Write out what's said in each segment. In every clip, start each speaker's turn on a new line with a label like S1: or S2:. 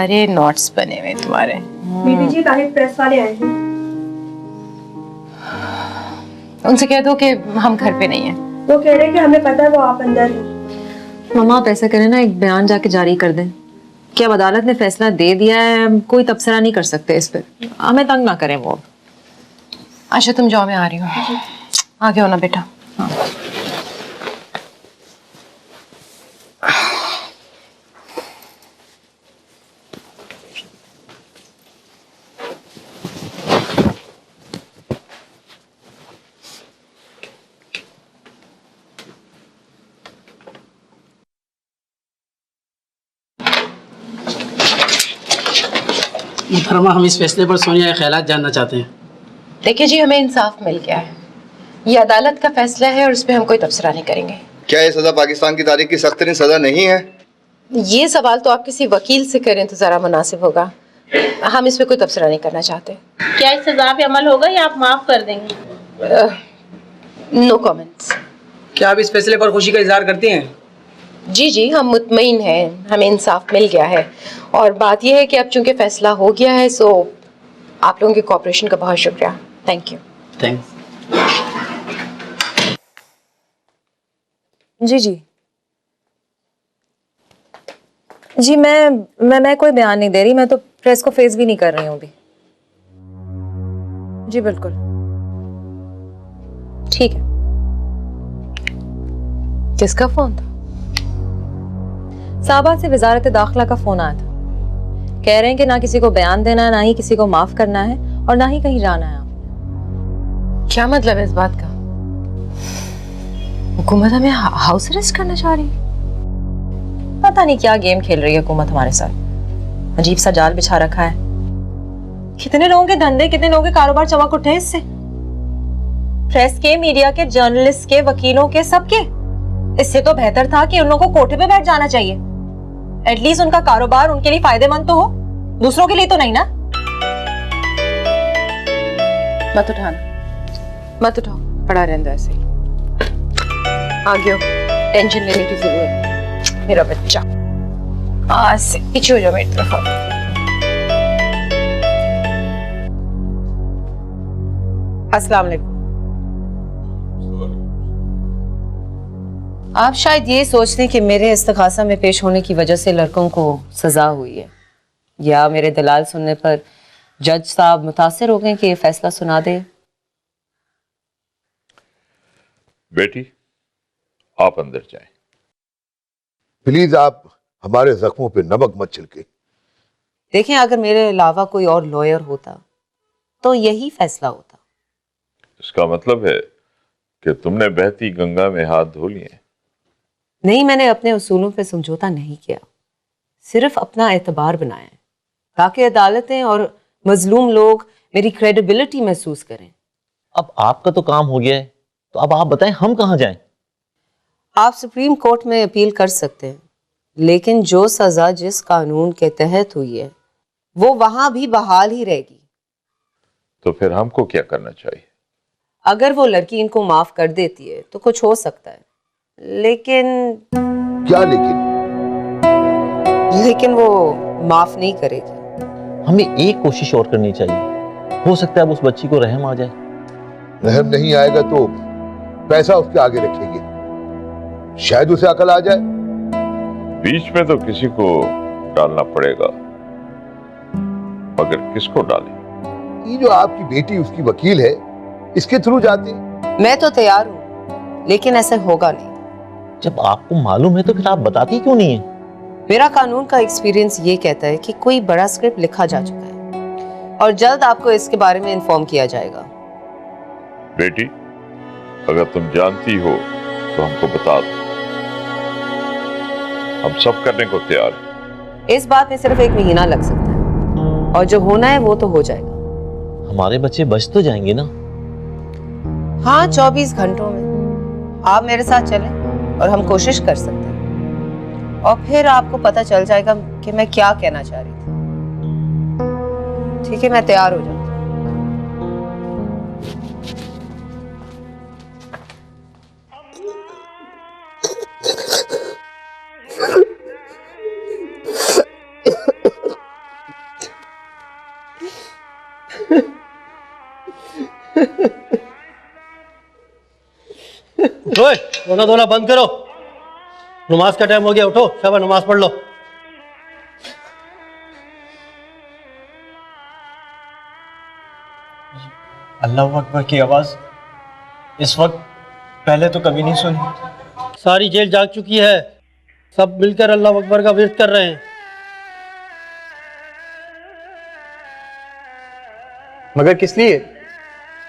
S1: सारे नोट्स बने हुए तुम्हारे।
S2: बीबी जी ताहिर प्रेस वाले आए हैं।
S1: उनसे कह दो कि हम घर पे नहीं हैं।
S2: वो कह रहे हैं कि हमें पता है वो आप अंदर हैं।
S3: मम्मा आप ऐसा करें ना, एक बयान जाके जारी कर दें कि अब अदालत ने फैसला दे दिया है, हम कोई तबसरा नहीं कर सकते इस पर, हमें तंग ना करें वो।
S1: अच्छा तुम जाओ, मैं आ रही हूँ। आगे हो ना बेटा।
S3: हाँ।
S4: मुहतरमा, हम इस फैसले पर सोनिया के ख्यालात जानना चाहते हैं।
S1: देखिए जी, हमें इंसाफ मिल गया है, ये अदालत का फैसला है और उस पर हम कोई तबसरा नहीं करेंगे।
S5: क्या ये सजा पाकिस्तान की तारीख की सख्त तरीन सजा नहीं है?
S1: ये सवाल तो आप किसी वकील से करें तो जरा मुनासिब होगा, हम इस पे कोई तबसरा नहीं करना चाहते।
S6: क्या इस सजा पे अमल होगा या आप माफ कर देंगे?
S1: No comments.
S4: क्या आप इस फैसले पर खुशी का इजहार करती हैं?
S1: जी जी, हम मुतमईन हैं, हमें इंसाफ मिल गया है और बात यह है कि अब चूंकि फैसला हो गया है, सो आप लोगों की कोऑपरेशन का बहुत शुक्रिया। Thank you.
S4: थैंक्स।
S3: जी जी जी, मैं कोई बयान नहीं दे रही, मैं तो प्रेस को फेस भी नहीं कर रही हूँ अभी। जी बिल्कुल ठीक है।
S1: किसका फोन था?
S3: साहबा से वजारत दाखिला का फोन आया था, कह रहे हैं कि ना किसी को बयान देना है, ना ही किसी को माफ करना है और ना ही कहीं जाना है।
S1: क्या मतलब है इस बात का? हुकूमत हमें हाउस अरेस्ट करना चाह रही है?
S3: पता नहीं क्या गेम खेल रही है हुकूमत हमारे साथ, अजीब सा जाल बिछा रखा है। कितने लोगों के धंधे, कितने लोगों के कारोबार चमक उठे इससे, प्रेस के, मीडिया के, जर्नलिस्ट के, वकीलों के, सबके। इससे तो बेहतर था कि उन लोगों को कोठे पे बैठ जाना चाहिए, एटलीस्ट उनका कारोबार उनके लिए फायदेमंद तो हो, दूसरों के लिए तो नहीं ना।
S1: मत उठाना, मत उठाओ, पड़ा रहने दो ऐसे ही। आगे हो, टेंशन लेने की जरूरत नहीं। मेरा बच्चा आज से पीछे हो जाओ मेरी तरफ।
S7: अस्सलाम वालेकुम।
S3: आप शायद ये सोचते हैं कि मेरे इस्तखासा में पेश होने की वजह से लड़कों को सजा हुई है, या मेरे दलाल सुनने पर जज साहब मुतासिर हो गए कि ये फैसला सुना दे।
S8: बेटी आप अंदर जाएं।
S9: प्लीज आप हमारे जख्मों पे नमक मत छिड़के।
S3: देखें, अगर मेरे अलावा कोई और लॉयर होता तो यही फैसला होता।
S8: इसका मतलब है कि तुमने बहती गंगा में हाथ धो लिए?
S3: नहीं, मैंने अपने उसूलों पे समझौता नहीं किया, सिर्फ अपना एतबार बनाया है ताकि अदालतें और मजलूम लोग मेरी क्रेडिबिलिटी महसूस करें।
S10: अब आपका तो काम हो गया है, तो अब आप बताएं हम कहाँ जाएं?
S3: आप सुप्रीम कोर्ट में अपील कर सकते हैं, लेकिन जो सजा जिस कानून के तहत हुई है वो वहां भी बहाल ही रहेगी।
S8: तो फिर हमको क्या करना चाहिए?
S3: अगर वो लड़की इनको माफ कर देती है तो कुछ हो सकता है, लेकिन
S9: क्या
S3: लेकिन वो माफ नहीं करेगी।
S10: हमें एक कोशिश और करनी चाहिए, हो सकता है अब उस बच्ची को रहम आ जाए।
S9: रहम नहीं आएगा तो पैसा उसके आगे रखेंगे, शायद उसे अकल आ जाए।
S8: बीच में तो किसी को डालना पड़ेगा, मगर किसको डालें?
S9: ये जो आपकी बेटी उसकी वकील है, इसके थ्रू जाते।
S3: मैं तो तैयार हूँ, लेकिन ऐसे होगा नहीं।
S10: जब आपको मालूम है तो फिर आप बताती क्यों नहीं है?
S3: मेरा कानून का एक्सपीरियंस ये कहता है कि कोई बड़ा स्क्रिप्ट लिखा जा चुका है और जल्द आपको इसके बारे में इन्फॉर्म किया जाएगा।
S8: बेटी अगर तुम जानती हो तो हमको बता दो, हम सब करने को तैयार हैं।
S3: इस बात में सिर्फ 1 महीना लग सकता है और जो होना है वो तो हो जाएगा।
S10: हमारे बच्चे बच तो जाएंगे ना?
S3: हाँ, 24 घंटों में आप मेरे साथ चलें और हम कोशिश कर सकते हैं, और फिर आपको पता चल जाएगा कि मैं क्या कहना चाह रही थी। ठीक है, मैं तैयार हो जाऊँ।
S4: ओए, रोना धोना बंद करो। नमाज का टाइम हो गया, उठो, शाबाश नमाज पढ़ लो।
S11: अल्लाह अकबर की आवाज इस वक्त पहले तो कभी नहीं सुनी।
S4: सारी जेल जाग चुकी है, सब मिलकर अल्लाह अकबर का विर्द कर रहे हैं।
S11: मगर किस लिए?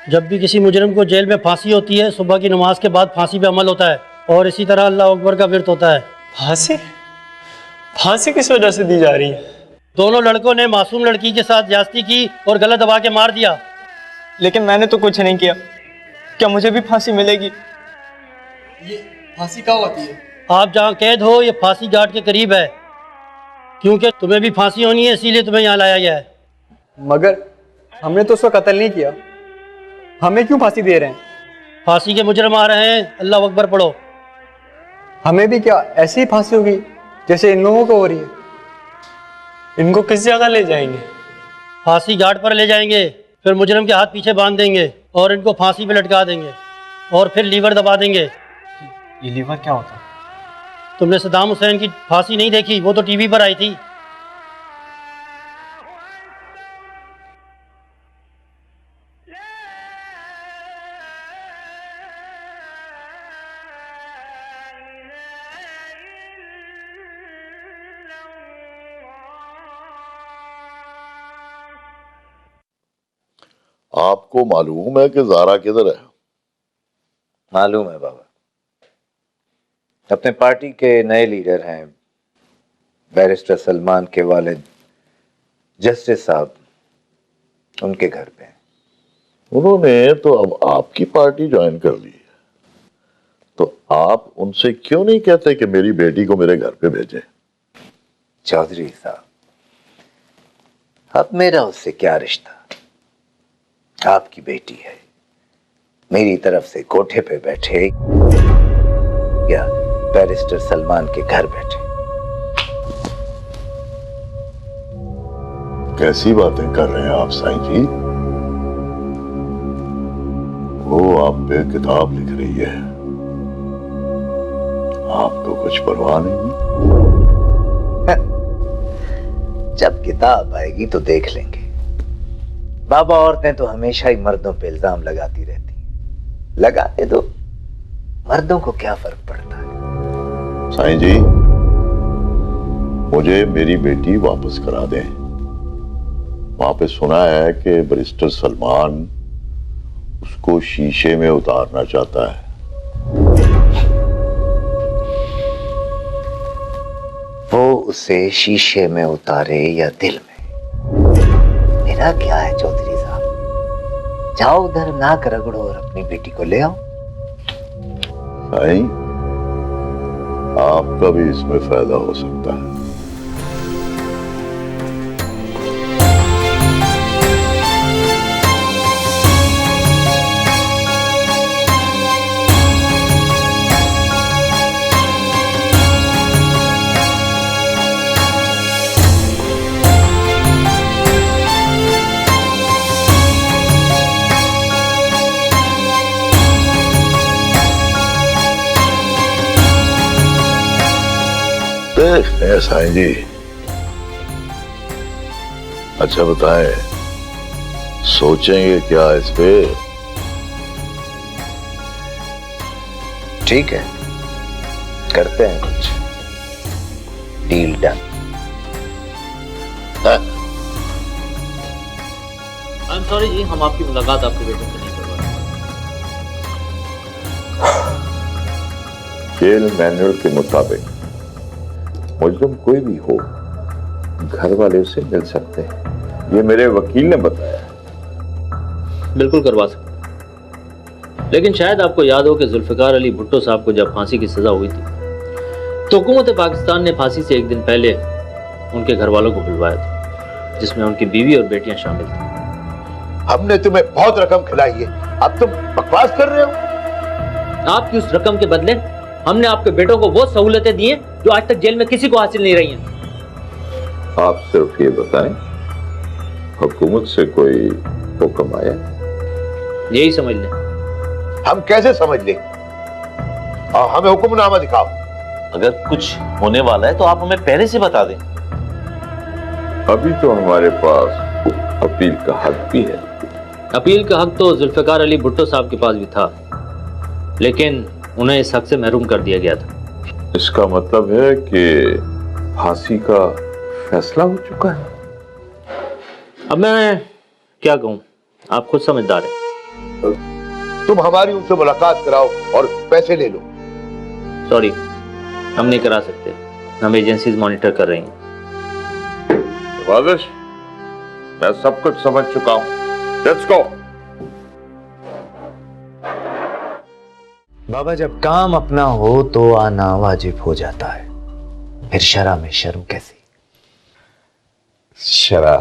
S4: जब भी किसी मुजरिम को जेल में फांसी होती है, सुबह की नमाज के बाद फांसी पे अमल होता है, और इसी तरह अल्लाह अकबर का विर्द होता है।
S11: फांसी? फांसी किस वजह से दी जा रही है?
S4: दोनों लड़कों ने मासूम लड़की के साथ ज्यादती की और गला दबा के मार दिया।
S11: लेकिन मैंने तो कुछ नहीं किया, क्या मुझे भी फांसी मिलेगी? ये फांसी कहाँ होती है?
S4: आप जहाँ कैद हो, ये फांसी घाट के करीब है, क्योंकि तुम्हें भी फांसी होनी है, इसीलिए तुम्हें यहाँ लाया गया है।
S11: मगर हमने तो उसका कत्ल नहीं किया, हमें क्यों फांसी दे रहे हैं?
S4: फांसी के मुजरिम आ रहे हैं, अल्लाह अकबर पढ़ो।
S11: हमें भी क्या ऐसी ही फांसी होगी जैसे इन लोगों को हो रही है? इनको किस जगह ले जाएंगे?
S4: फांसी घाट पर ले जाएंगे, फिर मुजरिम के हाथ पीछे बांध देंगे और इनको फांसी पे लटका देंगे, और फिर लीवर दबा देंगे।
S11: ये लीवर क्या होता है?
S4: तुमने सद्दाम हुसैन की फांसी नहीं देखी? वो तो टीवी पर आई थी।
S8: आपको मालूम है कि ज़ारा किधर है?
S12: मालूम है बाबा, अपने पार्टी के नए लीडर हैं बैरिस्टर सलमान के वालिद जस्टिस साहब, उनके घर पे।
S8: उन्होंने तो अब आपकी पार्टी ज्वाइन कर ली है, तो आप उनसे क्यों नहीं कहते कि मेरी बेटी को मेरे घर पे भेजें?
S12: चौधरी साहब, अब मेरा उससे क्या रिश्ता? आपकी बेटी है, मेरी तरफ से कोठे पे बैठे या बैरिस्टर सलमान के घर बैठे?
S8: कैसी बातें कर रहे हैं आप साईं जी? वो आप पे किताब लिख रही है, आपको कुछ परवाह नहीं?
S12: जब किताब आएगी तो देख लेंगे। बाबा, औरतें तो हमेशा ही मर्दों पे इल्जाम लगाती रहती हैं, लगाने दो, मर्दों को क्या फर्क पड़ता है?
S8: साईं जी, मुझे मेरी बेटी वापस करा दें। वहां पे सुना है कि बैरिस्टर सलमान उसको शीशे में उतारना चाहता है।
S12: वो उसे शीशे में उतारे या दिल में, मेरा क्या है चौधरी साहब? जाओ उधर नाक रगड़ो और अपनी बेटी को ले आओ।
S8: साईं, आपका भी इसमें फायदा हो सकता है। देखते हैं साईं जी। अच्छा बताएं, सोचेंगे क्या इस पे?
S12: ठीक है, करते हैं कुछ, deal done.
S10: I am sorry जी, हम आपकी मुलाकात आपके बेटे से नहीं करवा सकते।
S8: जेल मैनुअल के मुताबिक मुजरिम कोई भी हो, घर वाले उसे मिल सकते हैं, ये मेरे वकील ने बताया।
S10: बिल्कुल करवा सकते, लेकिन शायद आपको याद हो कि जुल्फिकार अली भुट्टो साहब को जब फांसी की सजा हुई थी, तो हुकूमत पाकिस्तान ने फांसी से एक दिन पहले उनके घर वालों को बुलवाया था, जिसमें उनकी बीवी और बेटियां शामिल थी।
S9: हमने तुम्हें बहुत रकम खिलाई है, अब तुम बकवास कर रहे हो।
S10: आपकी उस रकम के बदले हमने आपके बेटों को वो सहूलतें दी हैं जो आज तक जेल में किसी को हासिल नहीं रही हैं।
S8: आप सिर्फ ये बताएं, हुकूमत से कोई हुक्म आया?
S10: यही समझ लें।
S9: हम कैसे समझ लें? हमें हुक्मनामा दिखाओ।
S8: अगर कुछ होने वाला है तो आप हमें पहले से बता दें। अभी तो हमारे पास अपील का हक भी है।
S10: अपील का हक तो जुल्फिकार अली भुट्टो साहब के पास भी था, लेकिन उन्हें इस हक से महरूम कर दिया गया था।
S8: इसका मतलब है कि फांसी का फैसला हो चुका है।
S10: अब मैं क्या कहूं, आप खुद समझदार हैं।
S9: तुम हमारी उनसे मुलाकात कराओ और पैसे ले लो।
S10: सॉरी, हम नहीं करा सकते, हम एजेंसीज मॉनिटर कर रही हैं।
S8: वादिश, मैं सब कुछ समझ चुका हूं। Let's go.
S12: बाबा, जब काम अपना हो तो आना वाजिब हो जाता है, फिर शरा में शर्म कैसी?
S13: शरा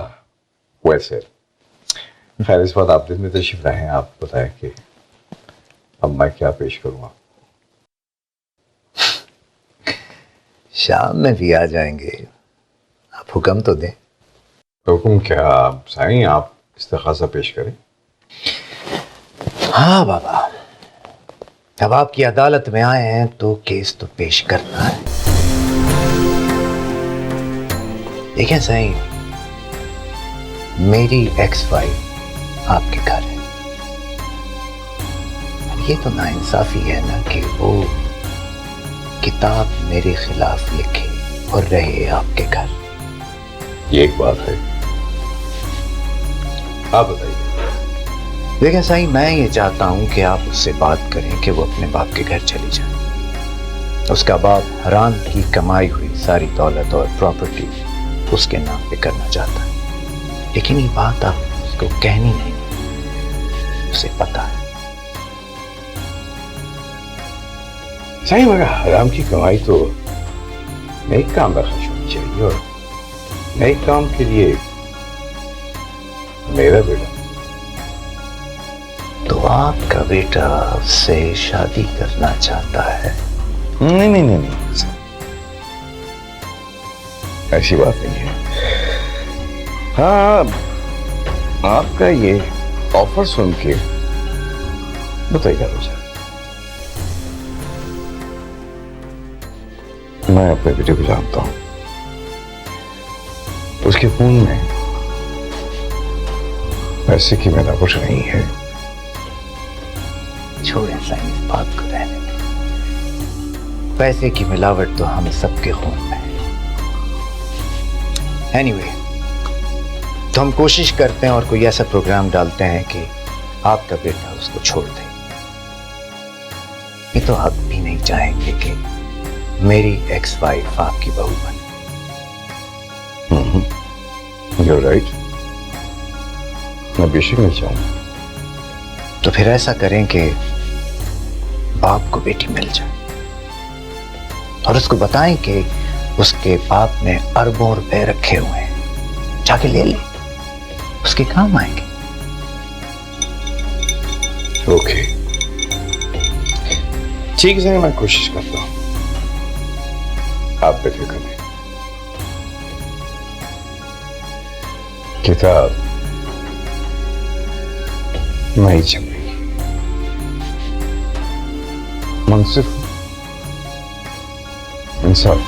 S13: वैसे खैर, इस बात आप दिन में तशरीफ लाए हैं, आप बताएं कि अब मैं क्या पेश करूंगा।
S12: शाम में भी आ जाएंगे, आप हुक्म तो दें।
S13: हुक्म क्या आप साईं, आप इस्तिग़ासा पेश करें।
S12: हाँ बाबा, अब आपकी अदालत में आए हैं तो केस तो पेश करना है। देखें साईं, मेरी एक्स वाइफ आपके घर है। ये तो नाइंसाफी है ना कि वो किताब मेरे खिलाफ लिखे और रहे आपके घर।
S13: ये एक बात है, आप बताइए।
S12: देखें साईं, मैं ये चाहता हूं कि आप उससे बात करें कि वो अपने बाप के घर चली जाए। उसका बाप हराम की कमाई हुई सारी दौलत और प्रॉपर्टी उसके नाम पे करना चाहता है, लेकिन ये बात आप उसको कहनी नहीं, उसे पता है।
S13: सही मगर हराम की कमाई तो नेक काम में खर्च होनी चाहिए, और नेक काम के लिए मेरा बेटा।
S12: तो आपका बेटा उससे शादी करना चाहता है?
S13: नहीं नहीं नहीं, नहीं। ऐसी बात नहीं है। हाँ, आपका ये ऑफर सुन के बताइए मुझे। मैं अपने बेटे को जानता हूं, उसके खून में पैसे की मिलावट नहीं है।
S12: छोड़ें साईं इस बात को, रहने दें। पैसे की मिलावट तो हम सबके खून में है। एनीवे, तो हम कोशिश करते हैं और कोई ऐसा प्रोग्राम डालते हैं कि आपका बेटा उसको छोड़ दे। ये तो आप भी नहीं चाहेंगे कि मेरी एक्स वाइफ आपकी बहू बने।
S13: You're right. मैं बेशक नहीं चाहूंगा।
S12: तो फिर ऐसा करें कि बाप को बेटी मिल जाए और उसको बताएं कि उसके बाप ने अरबों रुपए रखे हुए हैं, जाके ले ले, उसके काम आएंगे।
S13: ओके, ठीक है, मैं कोशिश करता हूं, आप बेफिक्र रहें। किताब नहीं जमेगी, मुंसिफ इंसाफ।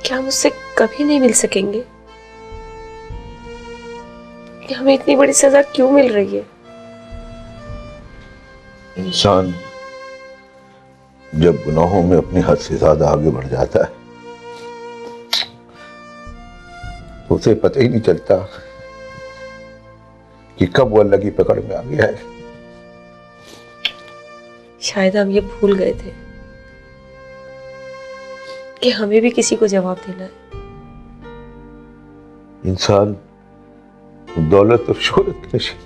S2: क्या मुझसे कभी नहीं मिल सकेंगे? कि हमें इतनी बड़ी सजा क्यों मिल रही है?
S9: इंसान जब गुनाहों में अपनी हद से ज्यादा आगे बढ़ जाता है तो उसे पता ही नहीं चलता कि कब वो अल्लाह की पकड़ में आ गया है।
S2: शायद हम ये भूल गए थे कि हमें भी किसी को जवाब देना है।
S9: इंसान दौलत और शोहरत के नशे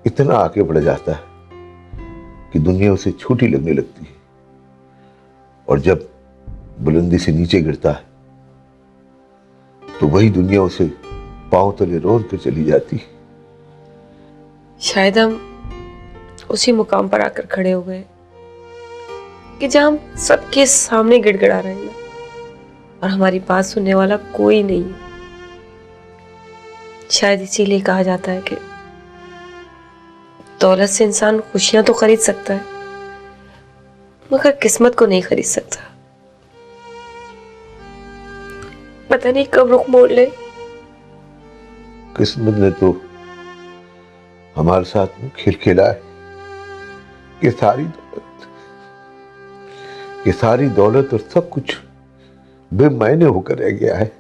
S9: इतना आगे बढ़ जाता है कि दुनिया उसे छोटी लगने लगती है, और जब बुलंदी से नीचे गिरता है तो वही दुनिया उसे पांव तले रोन कर चली जाती है।
S1: शायद हम उसी मुकाम पर आकर खड़े हो गए कि जहां हम सबके सामने गिड़गिड़ा रहे हैं और हमारी बात सुनने वाला कोई नहीं है। शायद इसीलिए कहा जाता है कि दौलत से इंसान खुशियां तो खरीद सकता है मगर किस्मत को नहीं खरीद सकता। पता नहीं कब रुख मोड़ ले।
S9: किस्मत ने तो हमारे साथ में खेल खेला है कि सारी दौलत और सब कुछ बेमायने होकर रह गया है।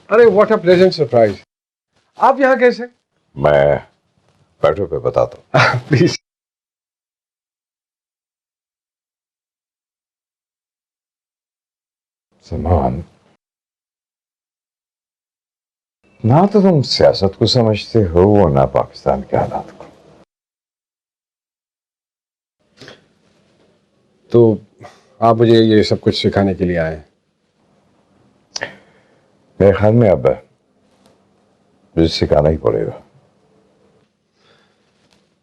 S13: अरे व्हाट अ प्लेजेंट सरप्राइज। आप यहाँ कैसे?
S8: मैं बैठो पे बताता हूँ।
S13: प्लीज।
S8: सलमान, ना तो तुम सियासत को समझते हो और ना पाकिस्तान के हालात को।
S13: तो आप मुझे ये सब कुछ सिखाने के लिए आए हैं?
S8: मेरे ख्याल में अब मुझे सिखाना ही पड़ेगा।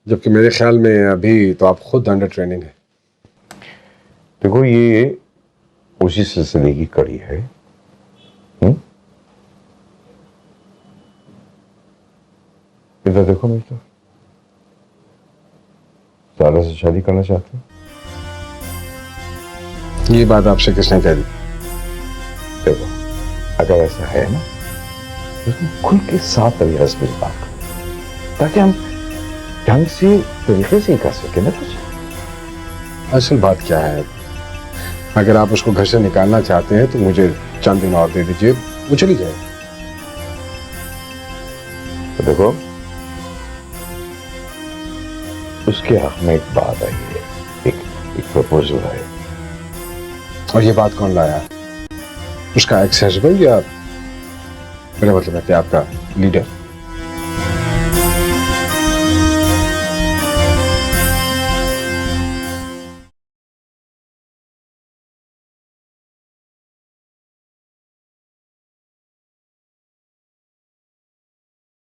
S13: जबकि मेरे ख्याल में अभी तो आप खुद अंडर ट्रेनिंग है।
S8: देखो, ये उसी सिलसिले की कड़ी है। इधर देखो, मैं तो सारा से शादी करना चाहती हूँ।
S13: ये बात आपसे किसने कह दी?
S8: देखो, अगर ऐसा है ना तो खुल के साफ तरीके से बात करो ताकि हम ढंग से तरीके से ही कर सके ना कुछ।
S13: असल बात क्या है, अगर आप उसको घर से निकालना चाहते हैं तो मुझे चंद दिन और दे दीजिए, वो चली जाए।
S8: तो देखो, उसके हक में एक बात आई है, एक प्रपोजल है।
S13: और ये बात कौन लाया? उसका एक्स हस्बैंड या मेरा मतलब है कि आपका लीडर?